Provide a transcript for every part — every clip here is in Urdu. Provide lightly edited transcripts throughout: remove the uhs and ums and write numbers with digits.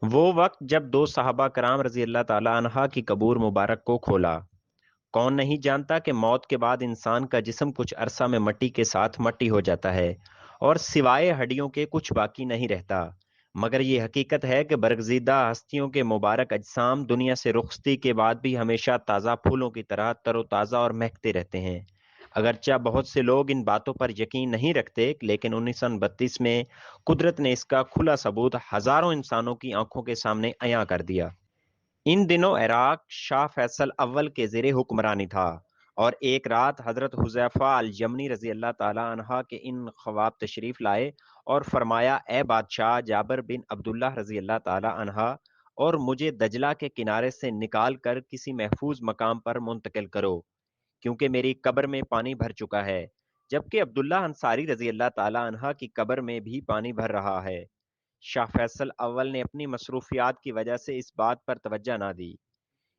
وہ وقت جب دو صحابہ کرام رضی اللہ تعالی عنہا کی قبور مبارک کو کھولا۔ کون نہیں جانتا کہ موت کے بعد انسان کا جسم کچھ عرصہ میں مٹی کے ساتھ مٹی ہو جاتا ہے اور سوائے ہڈیوں کے کچھ باقی نہیں رہتا۔ مگر یہ حقیقت ہے کہ برگزیدہ ہستیوں کے مبارک اجسام دنیا سے رخصتی کے بعد بھی ہمیشہ تازہ پھولوں کی طرح تر و تازہ اور مہکتے رہتے ہیں۔ اگرچہ بہت سے لوگ ان باتوں پر یقین نہیں رکھتے، لیکن 1932 میں قدرت نے اس کا کھلا ثبوت ہزاروں انسانوں کی آنکھوں کے سامنے عیاں کر دیا۔ ان دنوں عراق شاہ فیصل اول کے زیر حکمرانی تھا، اور ایک رات حضرت حذیفہ الیمنی رضی اللہ تعالی عنہ کے ان خواب تشریف لائے اور فرمایا: اے بادشاہ جابر بن عبداللہ رضی اللہ تعالی عنہ، اور مجھے دجلہ کے کنارے سے نکال کر کسی محفوظ مقام پر منتقل کرو، کیونکہ میری قبر میں پانی بھر چکا ہے، جبکہ عبداللہ انصاری رضی اللہ تعالی عنہ کی قبر میں بھی پانی بھر رہا ہے۔ شاہ فیصل اول نے اپنی مصروفیات کی وجہ سے اس بات پر توجہ نہ دی۔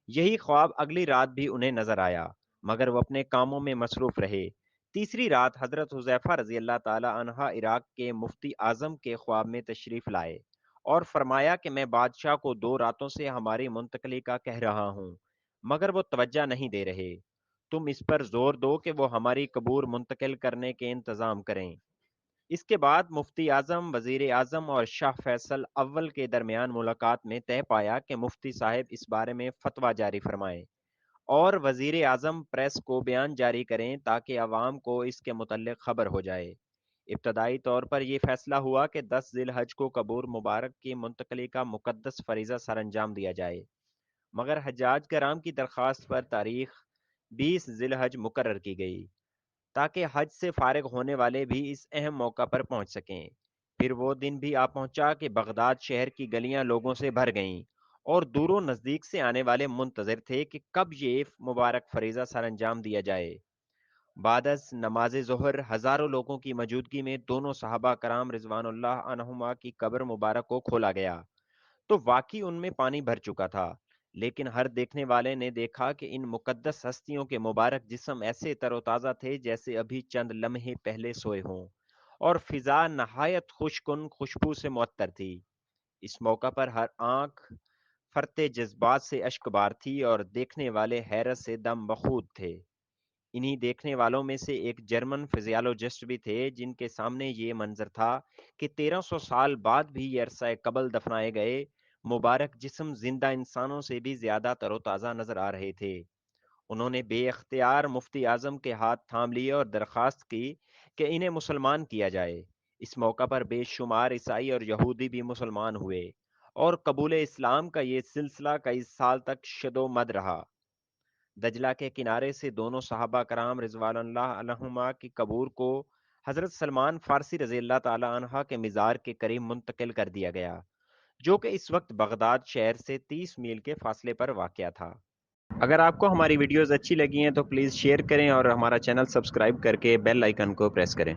یہی خواب اگلی رات بھی انہیں نظر آیا، مگر وہ اپنے کاموں میں مصروف رہے۔ تیسری رات حضرت حذیفہ رضی اللہ تعالی عنہ عراق کے مفتی اعظم کے خواب میں تشریف لائے اور فرمایا کہ میں بادشاہ کو 2 راتوں سے ہماری منتقلی کا کہہ رہا ہوں، مگر وہ توجہ نہیں دے رہے۔ تم اس پر زور دو کہ وہ ہماری قبور منتقل کرنے کے انتظام کریں۔ اس کے بعد مفتی اعظم، وزیر اعظم اور شاہ فیصل اول کے درمیان ملاقات میں طے پایا کہ مفتی صاحب اس بارے میں فتویٰ جاری فرمائیں اور وزیر اعظم پریس کو بیان جاری کریں تاکہ عوام کو اس کے متعلق خبر ہو جائے۔ ابتدائی طور پر یہ فیصلہ ہوا کہ 10 ذی الحج کو قبور مبارک کی منتقلی کا مقدس فریضہ سر انجام دیا جائے، مگر حجاج کرام کی درخواست پر تاریخ 20 ذی الحج مقرر کی گئی تاکہ حج سے فارغ ہونے والے بھی اس اہم موقع پر پہنچ سکیں۔ پھر وہ دن بھی آ پہنچا کہ بغداد شہر کی گلیاں لوگوں سے بھر گئیں، اور دور و نزدیک سے آنے والے منتظر تھے کہ کب یہ مبارک فریضہ سر انجام دیا جائے۔ بعد از نماز ظہر ہزاروں لوگوں کی موجودگی میں دونوں صحابہ کرام رضوان اللہ عنہما کی قبر مبارک کو کھولا گیا تو واقعی ان میں پانی بھر چکا تھا، لیکن ہر دیکھنے والے نے دیکھا کہ ان مقدس ہستیوں کے مبارک جسم ایسے تر و تازہ تھے جیسے ابھی چند لمحے پہلے سوئے ہوں، اور فضا نہایت خوشکن خوشبو سے معطر تھی۔ اس موقع پر ہر آنکھ فرتے جذبات سے اشک بار تھی اور دیکھنے والے حیرت سے دم بخود تھے۔ انہی دیکھنے والوں میں سے ایک جرمن فزیالوجسٹ بھی تھے جن کے سامنے یہ منظر تھا کہ 1300 سال بعد بھی یہ عرصہ قبل دفنائے گئے مبارک جسم زندہ انسانوں سے بھی زیادہ تر و تازہ نظر آ رہے تھے۔ انہوں نے بے اختیار مفتی اعظم کے ہاتھ تھام لیے اور درخواست کی کہ انہیں مسلمان کیا جائے۔ اس موقع پر بے شمار عیسائی اور یہودی بھی مسلمان ہوئے، اور قبول اسلام کا یہ سلسلہ کئی سال تک شد و مد رہا۔ دجلہ کے کنارے سے دونوں صحابہ کرام رضوان اللہ عنہما کی قبور کو حضرت سلمان فارسی رضی اللہ تعالی عنہ کے مزار کے قریب منتقل کر دیا گیا، جو کہ اس وقت بغداد شہر سے 30 میل کے فاصلے پر واقع تھا۔ اگر آپ کو ہماری ویڈیوز اچھی لگی ہیں تو پلیز شیئر کریں اور ہمارا چینل سبسکرائب کر کے بیل آئیکن کو پریس کریں۔